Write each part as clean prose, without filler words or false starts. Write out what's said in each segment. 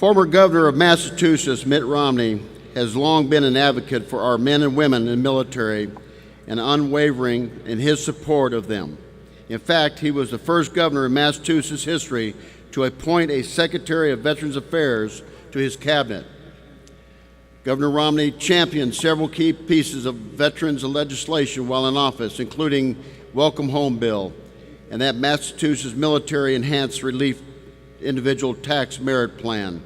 Former Governor of Massachusetts, Mitt Romney, has long been an advocate for our men and women in the military and unwavering in his support of them. In fact, he was the first governor in Massachusetts history to appoint a Secretary of Veterans Affairs to his cabinet. Governor Romney championed several key pieces of veterans legislation while in office, including Welcome Home Bill and that Massachusetts Military Enhanced Relief Individual Tax Merit Plan.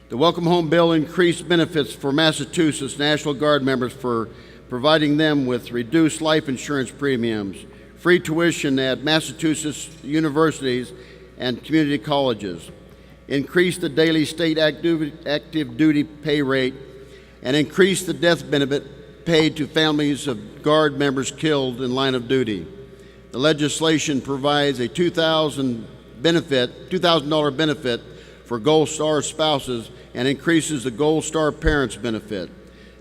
The Welcome Home Bill increased benefits for Massachusetts National Guard members for providing them with reduced life insurance premiums, free tuition at Massachusetts universities and community colleges, increased the daily state active duty pay rate, and increased the death benefit paid to families of Guard members killed in line of duty. The legislation provides a $2,000 benefit for Gold Star spouses and increases the Gold Star parents benefit.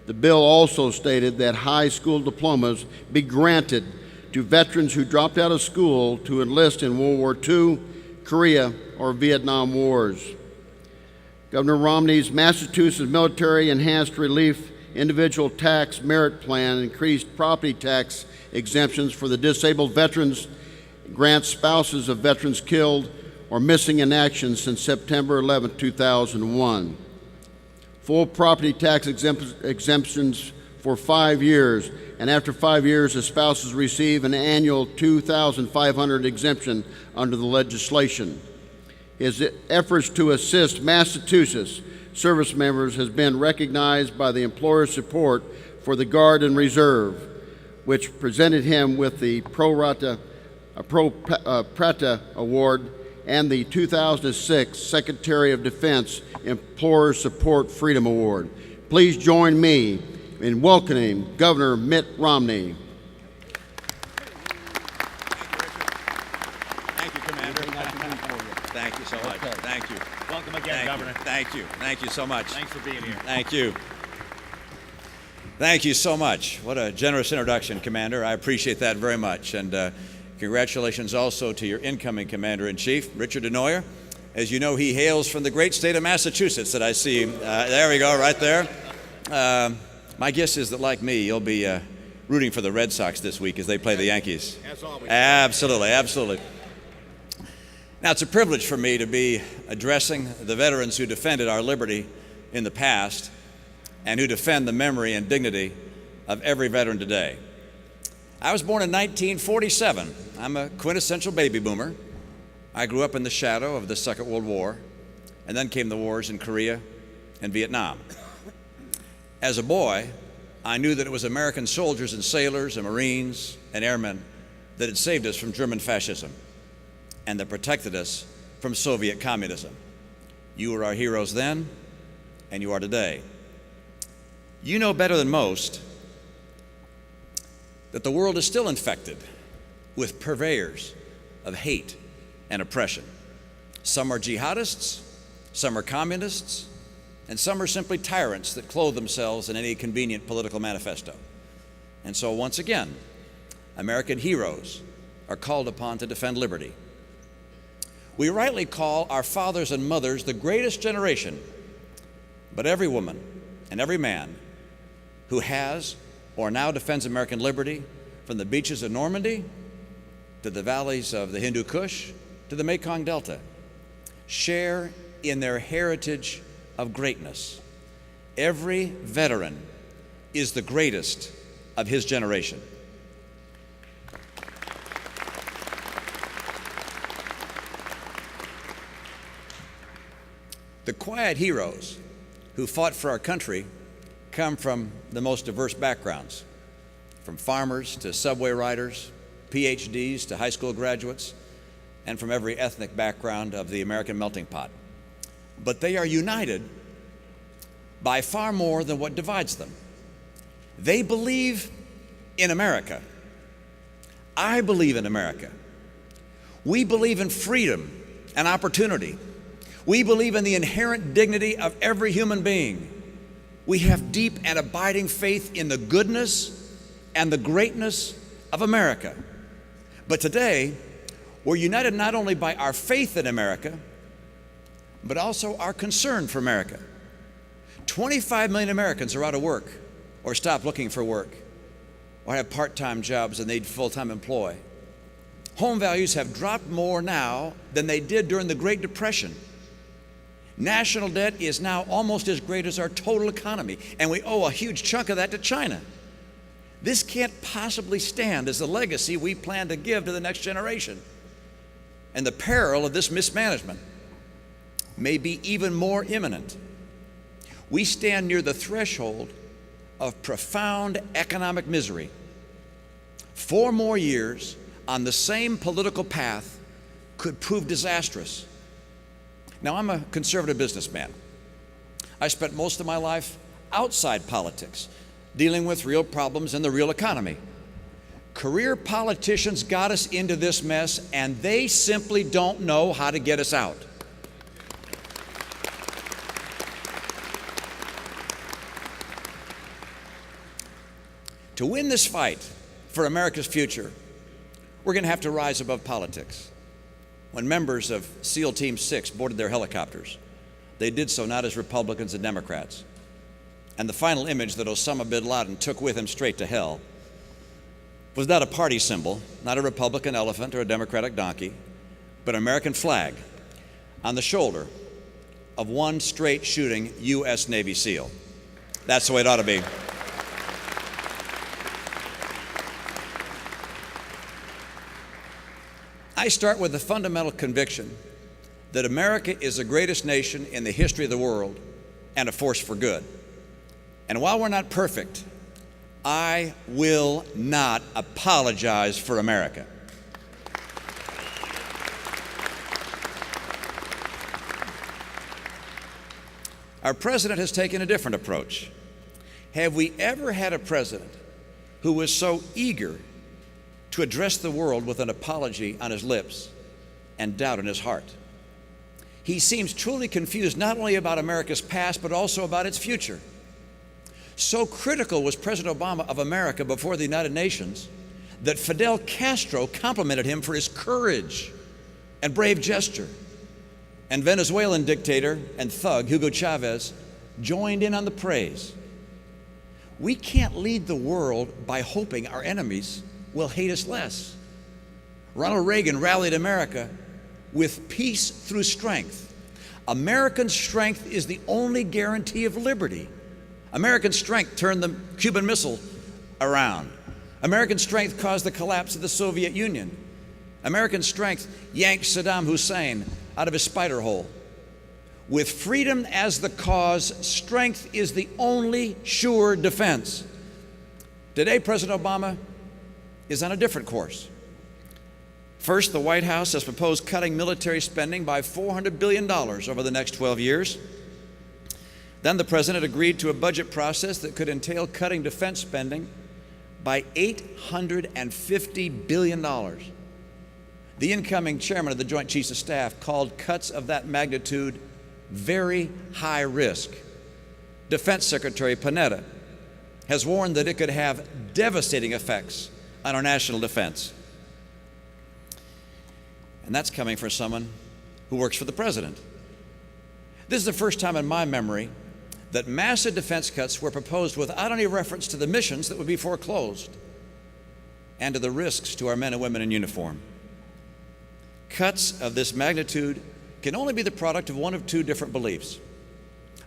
The bill also stated that high school diplomas be granted to veterans who dropped out of school to enlist in World War II, Korea, or Vietnam Wars. Governor Romney's Massachusetts Military Enhanced Relief Individual Tax Merit Plan increased property tax exemptions for the disabled veterans, grants spouses of veterans killed or missing in action since September 11, 2001. Full property tax exemptions for 5 years, and after 5 years, the spouses receive an annual $2,500 exemption under the legislation. His efforts to assist Massachusetts service members has been recognized by the Employer Support for the Guard and Reserve, which presented him with the Pro Prata Award and the 2006 Secretary of Defense Employer Support Freedom Award. Please join me in welcoming Governor Mitt Romney. Thank you, Commander. Thank you so much. Okay. Thank you. Welcome again, Governor. Thank you. Thank you so much. Thanks for being here. Thank you. Thank you so much. What a generous introduction, Commander. I appreciate that very much. And congratulations also to your incoming Commander-in-Chief, Richard Denoyer. As you know, he hails from the great state of Massachusetts that I see. There we go, right there. My guess is that, like me, you'll be rooting for the Red Sox this week as they play the Yankees. As always. Absolutely, absolutely. Now, it's a privilege for me to be addressing the veterans who defended our liberty in the past and who defend the memory and dignity of every veteran today. I was born in 1947. I'm a quintessential baby boomer. I grew up in the shadow of the Second World War, and then came the wars in Korea and Vietnam. As a boy, I knew that it was American soldiers and sailors and Marines and airmen that had saved us from German fascism and that protected us from Soviet communism. You were our heroes then, and you are today. You know better than most that the world is still infected with purveyors of hate and oppression. Some are jihadists, some are communists, and some are simply tyrants that clothe themselves in any convenient political manifesto. And so once again, American heroes are called upon to defend liberty. We rightly call our fathers and mothers the greatest generation, but every woman and every man who has or now defends American liberty, from the beaches of Normandy to the valleys of the Hindu Kush to the Mekong Delta, share in their heritage of greatness. Every veteran is the greatest of his generation. The quiet heroes who fought for our country come from the most diverse backgrounds, from farmers to subway riders, PhDs to high school graduates, and from every ethnic background of the American melting pot. But they are united by far more than what divides them. They believe in America. I believe in America. We believe in freedom and opportunity. We believe in the inherent dignity of every human being. We have deep and abiding faith in the goodness and the greatness of America. But today, we're united not only by our faith in America, but also our concern for America. 25 million Americans are out of work or stop looking for work or have part-time jobs and need full-time employ. Home values have dropped more now than they did during the Great Depression. National debt is now almost as great as our total economy, and we owe a huge chunk of that to China. This can't possibly stand as the legacy we plan to give to the next generation. And the peril of this mismanagement may be even more imminent. We stand near the threshold of profound economic misery. 4 more years on the same political path could prove disastrous. Now, I'm a conservative businessman. I spent most of my life outside politics, dealing with real problems in the real economy. Career politicians got us into this mess, and they simply don't know how to get us out. To win this fight for America's future, we're going to have to rise above politics. When members of SEAL Team 6 boarded their helicopters, they did so not as Republicans and Democrats. And the final image that Osama bin Laden took with him straight to hell was not a party symbol, not a Republican elephant or a Democratic donkey, but an American flag on the shoulder of one straight shooting U.S. Navy SEAL. That's the way it ought to be. I start with the fundamental conviction that America is the greatest nation in the history of the world and a force for good. And while we're not perfect, I will not apologize for America. Our president has taken a different approach. Have we ever had a president who was so eager to address the world with an apology on his lips and doubt in his heart? He seems truly confused not only about America's past, but also about its future. So critical was President Obama of America before the United Nations that Fidel Castro complimented him for his courage and brave gesture. And Venezuelan dictator and thug Hugo Chavez joined in on the praise. We can't lead the world by hoping our enemies will hate us less. Ronald Reagan rallied America with peace through strength. American strength is the only guarantee of liberty. American strength turned the Cuban Missile around. American strength caused the collapse of the Soviet Union. American strength yanked Saddam Hussein out of his spider hole. With freedom as the cause, strength is the only sure defense. Today, President Obama is on a different course. First, the White House has proposed cutting military spending by $400 billion over the next 12 years. Then the president agreed to a budget process that could entail cutting defense spending by $850 billion. The incoming chairman of the Joint Chiefs of Staff called cuts of that magnitude very high risk. Defense Secretary Panetta has warned that it could have devastating effects on our national defense. And that's coming from someone who works for the president. This is the first time in my memory that massive defense cuts were proposed without any reference to the missions that would be foreclosed and to the risks to our men and women in uniform. Cuts of this magnitude can only be the product of one of two different beliefs.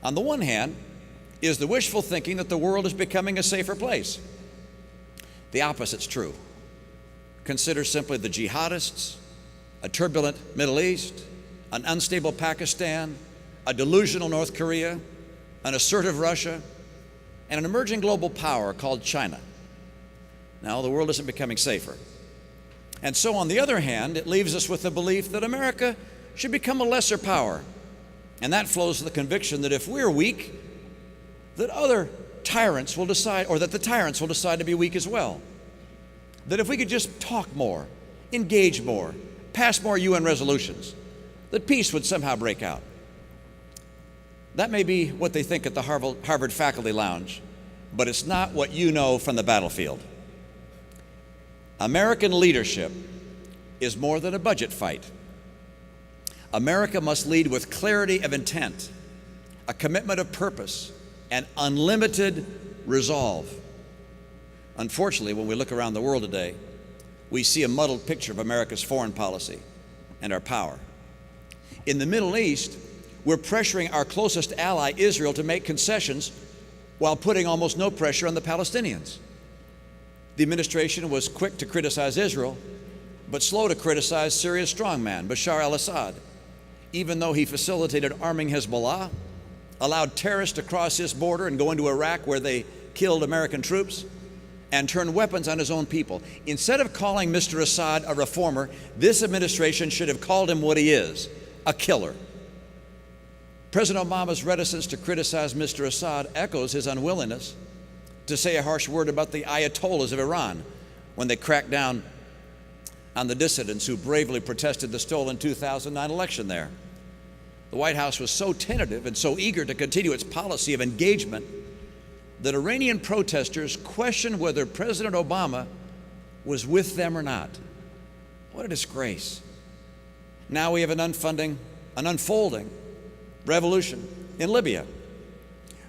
On the one hand is the wishful thinking that the world is becoming a safer place. The opposite's true. Consider simply the jihadists, a turbulent Middle East, an unstable Pakistan, a delusional North Korea, an assertive Russia, and an emerging global power called China. Now, the world isn't becoming safer. And so, on the other hand, it leaves us with the belief that America should become a lesser power. And that flows from the conviction that if we're weak, that other tyrants will decide, or that the tyrants will decide to be weak as well. That if we could just talk more, engage more, pass more UN resolutions, that peace would somehow break out. That may be what they think at the Harvard Faculty Lounge, but it's not what you know from the battlefield. American leadership is more than a budget fight. America must lead with clarity of intent, a commitment of purpose, and unlimited resolve. Unfortunately, when we look around the world today, we see a muddled picture of America's foreign policy and our power. In the Middle East, we're pressuring our closest ally, Israel, to make concessions while putting almost no pressure on the Palestinians. The administration was quick to criticize Israel, but slow to criticize Syria's strongman, Bashar al-Assad, even though he facilitated arming Hezbollah, allowed terrorists to cross his border and go into Iraq where they killed American troops, and turned weapons on his own people. Instead of calling Mr. Assad a reformer, this administration should have called him what he is, a killer. President Obama's reticence to criticize Mr. Assad echoes his unwillingness to say a harsh word about the Ayatollahs of Iran when they cracked down on the dissidents who bravely protested the stolen 2009 election there. The White House was so tentative and so eager to continue its policy of engagement that Iranian protesters questioned whether President Obama was with them or not. What a disgrace. Now we have an unfolding revolution in Libya.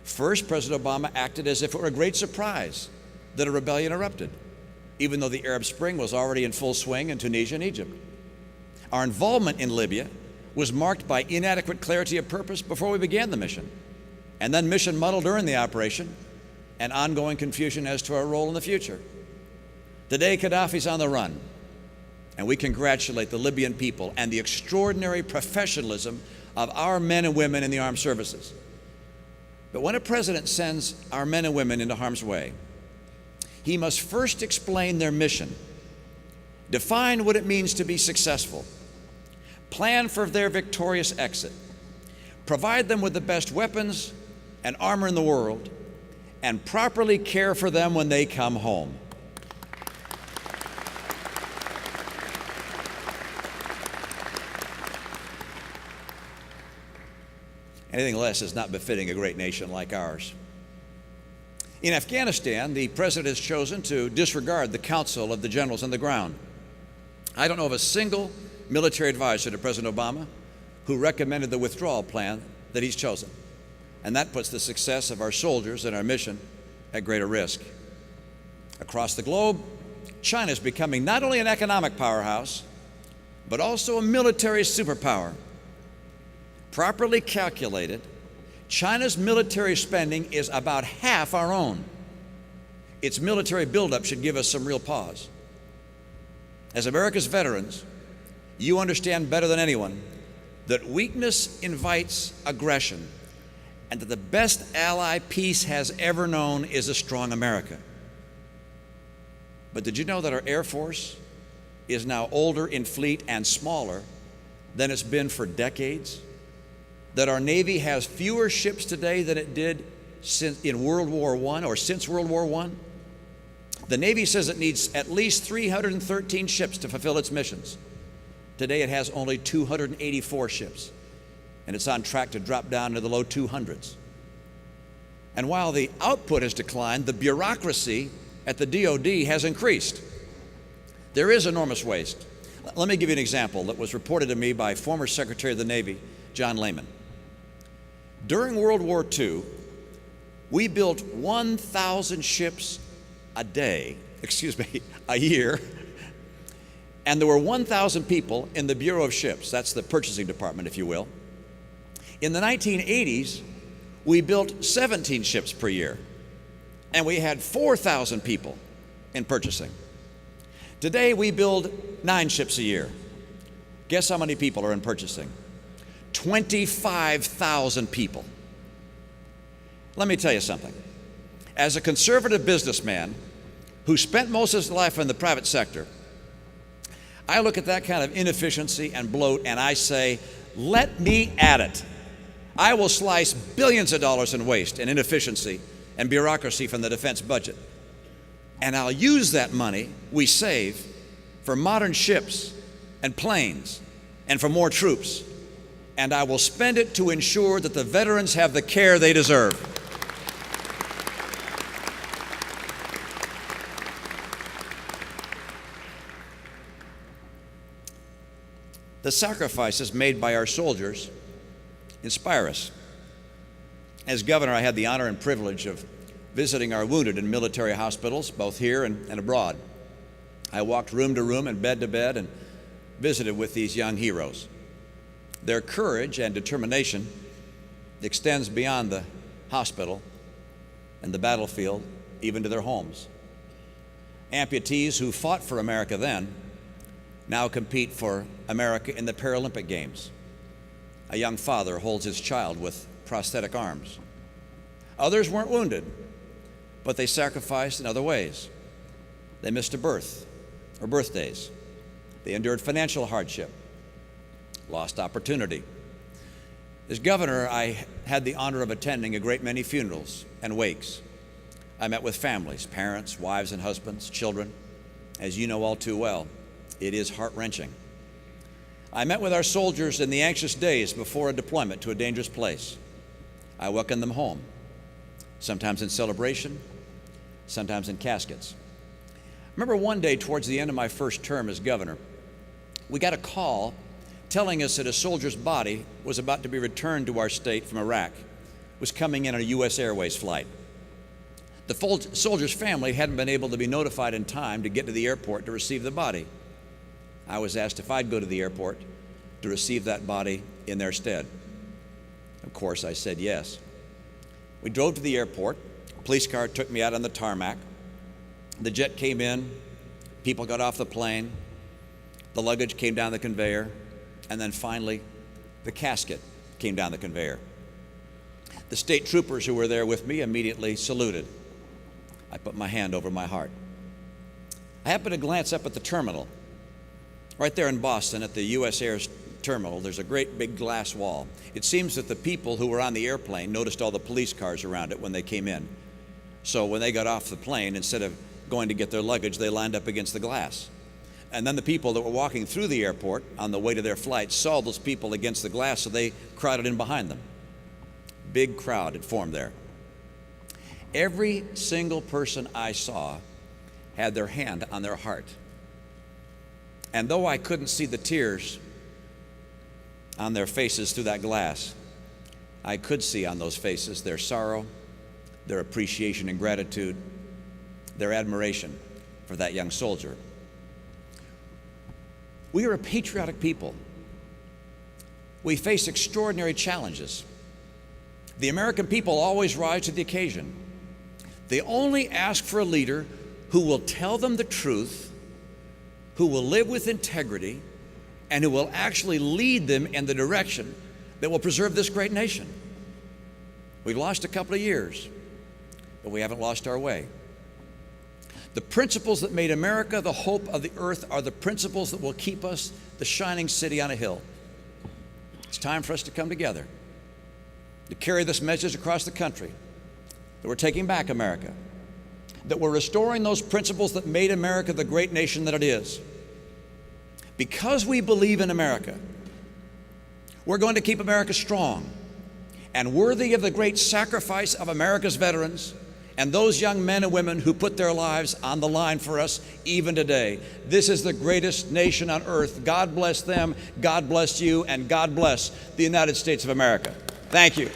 First, President Obama acted as if it were a great surprise that a rebellion erupted, even though the Arab Spring was already in full swing in Tunisia and Egypt. Our involvement in Libya was marked by inadequate clarity of purpose before we began the mission, and then mission muddle during the operation, and ongoing confusion as to our role in the future. Today, Gaddafi's on the run, and we congratulate the Libyan people and the extraordinary professionalism of our men and women in the armed services. But when a president sends our men and women into harm's way, he must first explain their mission, define what it means to be successful, plan for their victorious exit, provide them with the best weapons and armor in the world, and properly care for them when they come home. Anything less is not befitting a great nation like ours. In Afghanistan, the president has chosen to disregard the counsel of the generals on the ground. I don't know of a single military advisor to President Obama who recommended the withdrawal plan that he's chosen. And that puts the success of our soldiers and our mission at greater risk. Across the globe, China is becoming not only an economic powerhouse, but also a military superpower. Properly calculated, China's military spending is about half our own. Its military buildup should give us some real pause. As America's veterans, you understand better than anyone that weakness invites aggression, and that the best ally peace has ever known is a strong America. But did you know that our Air Force is now older in fleet and smaller than it's been for decades? That our Navy has fewer ships today than it did in World War I or since World War I? The Navy says it needs at least 313 ships to fulfill its missions. Today it has only 284 ships, and it's on track to drop down to the low 200s. And while the output has declined, the bureaucracy at the DoD has increased. There is enormous waste. Let me give you an example that was reported to me by former Secretary of the Navy, John Lehman. During World War II, we built 1,000 ships a year, and there were 1,000 people in the Bureau of Ships. That's the purchasing department, if you will. In the 1980s, we built 17 ships per year, and we had 4,000 people in purchasing. Today, we build 9 ships a year. Guess how many people are in purchasing? 25,000 people. Let me tell you something. As a conservative businessman who spent most of his life in the private sector, I look at that kind of inefficiency and bloat and I say, let me at it. I will slice billions of dollars in waste and inefficiency and bureaucracy from the defense budget. And I'll use that money we save for modern ships and planes and for more troops. And I will spend it to ensure that the veterans have the care they deserve. The sacrifices made by our soldiers inspire us. As governor, I had the honor and privilege of visiting our wounded in military hospitals, both here and abroad. I walked room to room and bed to bed and visited with these young heroes. Their courage and determination extends beyond the hospital and the battlefield, even to their homes. Amputees who fought for America then now compete for America in the Paralympic Games. A young father holds his child with prosthetic arms. Others weren't wounded, but they sacrificed in other ways. They missed a birth or birthdays. They endured financial hardship, lost opportunity. As governor, I had the honor of attending a great many funerals and wakes. I met with families, parents, wives and husbands, children. As you know all too well, it is heart-wrenching. I met with our soldiers in the anxious days before a deployment to a dangerous place. I welcomed them home, sometimes in celebration, sometimes in caskets. I remember one day towards the end of my first term as governor, we got a call telling us that a soldier's body was about to be returned to our state from Iraq, was coming in on a U.S. Airways flight. The soldier's family hadn't been able to be notified in time to get to the airport to receive the body. I was asked if I'd go to the airport to receive that body in their stead. Of course, I said yes. We drove to the airport. A police car took me out on the tarmac. The jet came in, people got off the plane, the luggage came down the conveyor, and then finally, the casket came down the conveyor. The state troopers who were there with me immediately saluted. I put my hand over my heart. I happened to glance up at the terminal. Right there in Boston at the U.S. Air's terminal, there's a great big glass wall. It seems that the people who were on the airplane noticed all the police cars around it when they came in. So when they got off the plane, instead of going to get their luggage, they lined up against the glass. And then the people that were walking through the airport on the way to their flight saw those people against the glass, so they crowded in behind them. Big crowd had formed there. Every single person I saw had their hand on their heart. And though I couldn't see the tears on their faces through that glass, I could see on those faces their sorrow, their appreciation and gratitude, their admiration for that young soldier. We are a patriotic people. We face extraordinary challenges. The American people always rise to the occasion. They only ask for a leader who will tell them the truth, who will live with integrity, and who will actually lead them in the direction that will preserve this great nation. We've lost a couple of years, but we haven't lost our way. The principles that made America the hope of the earth are the principles that will keep us the shining city on a hill. It's time for us to come together, to carry this message across the country, that we're taking back America, that we're restoring those principles that made America the great nation that it is. Because we believe in America, we're going to keep America strong and worthy of the great sacrifice of America's veterans and those young men and women who put their lives on the line for us even today. This is the greatest nation on earth. God bless them, God bless you, and God bless the United States of America. Thank you.